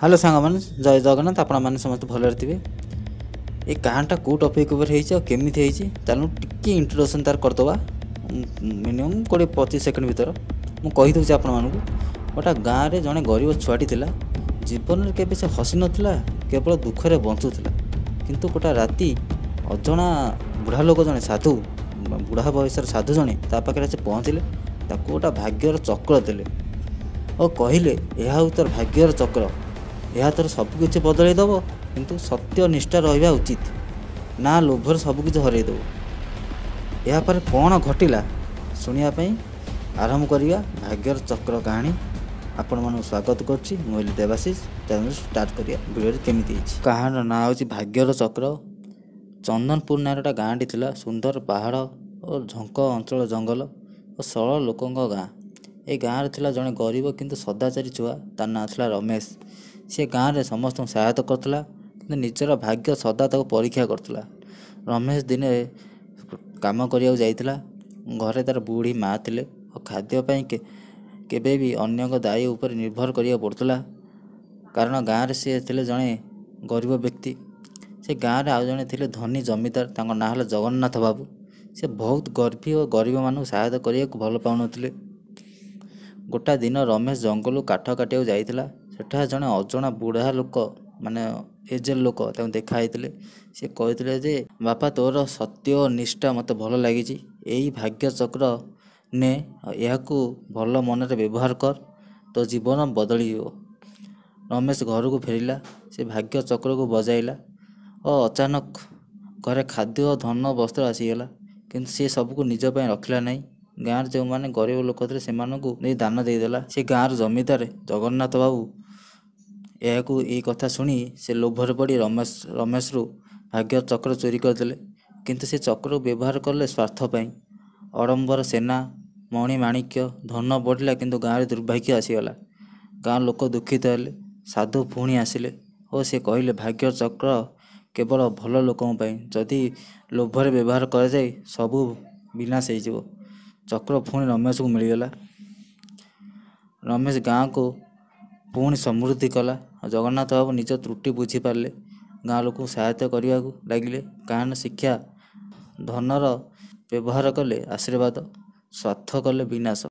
Hello सांग मैंने जय जगन्नाथ आपण मैंने समस्त भलरे थे। ये कहानीटा कौ टपिक केमी चलू टी इंट्रोडक्शन तार करदे मिनिमम 20-25 सेकेंड भर मुझे आपण मानक गोटा गाँव में जड़े गरीब छुआटी था जीवन में केवे से हसी नाला केवल दुखरे बंचुला किंतु गोटा राति अजना बुढ़ा लोक जड़े साधु बुढ़ा बयस साधु जड़े पाखे से पहुँचले गोटा भाग्यर चक्र देले और कहले यह हूँ तोर भाग्यर चक्र यह तोर सबकि बदलईदेव किंतु सत्य निष्ठा रहा उचित ना लोभर सबकि हरईदेव। यापर कौन घटला शुणापी आरंभ करिया भाग्यर चक्र कहानी। आपण मन स्वागत करुच्ची मुझे देवाशीष चैनल स्टार्ट करिया वीडियो केमी कहानी ना हूँ भाग्यर चक्र। चंदनपुर नाम गोटे गाँटी थिला सुंदर पहाड़ और झंक अंचल जंगल और सरल लोकों गाँ। ए गाँव थिला जड़े गरीब किंतु सदाचारी छुआ तार ना था रमेश। सी गाँव में समस्त सहायता करता कि निजर भाग्य सदा तक परीक्षा करता। रमेश दिने काम करिया जाइतिला घरे तार बूढ़ी माँ थिले और खाद्यपाई केबे भी अन्य दायी उपर निर्भर करिया पड़ता कारण गाँव में सी थे जड़े गरीब व्यक्ति। से गाँव में आउ जड़े थे धनी जमीदार तांको नाम है जगन्नाथ बाबू। से बहुत गर्वी और गरीब मानू सहायता करिया भल पाउनथिले। गोटा दिन रमेश जंगल काठ काटिया जाइतिला सेठा जड़े अजना बुढ़ा लोक माने एजेड लोक देखाई सी कहते जे बापा तोर सत्य और निष्ठा मत भल लगी यही भाग्य चक्र ने यह भल मन व्यवहार कर तो जीवन बदली जीव। रमेश घर को फेरिला से भाग्य चक्र को बजाइला और अचानक घरे खाद्य और धन वस्त्र आसीगला किंतु से सबको निज पर रखला नहीं। गाँव जो मैंने गरीब लोक थे से दान देदेला। से गाँव जमीदार जगन्नाथ बाबू यह कथा शुणी से लोभर पड़ी रमेश रु भाग्य चक्र चोरी करदे किंतु से चक्र व्यवहार कले स्वार्थपाई। अड़ंबर सेना मणि माणिक्य धन बढ़ला किंतु गाँव में दुर्भाग्य आसीगला। गाँव लोक दुखित हेले साधु पुणी आसिले और से कहले भाग्य चक्र केवल भल लोकों जदि लोभर व्यवहार कर जाए सबू विनाश हो। चक्र पुणी रमेश को मिलगला। रमेश गाँव को पुणी समृद्धि कला। जगन्नाथ बाबू निज त्रुटि बुझी पारे गाँ लोक सहायता करने को लगिले कारण शिक्षा धनर व्यवहार कले आशीर्वाद स्वार्थ कले विनाश।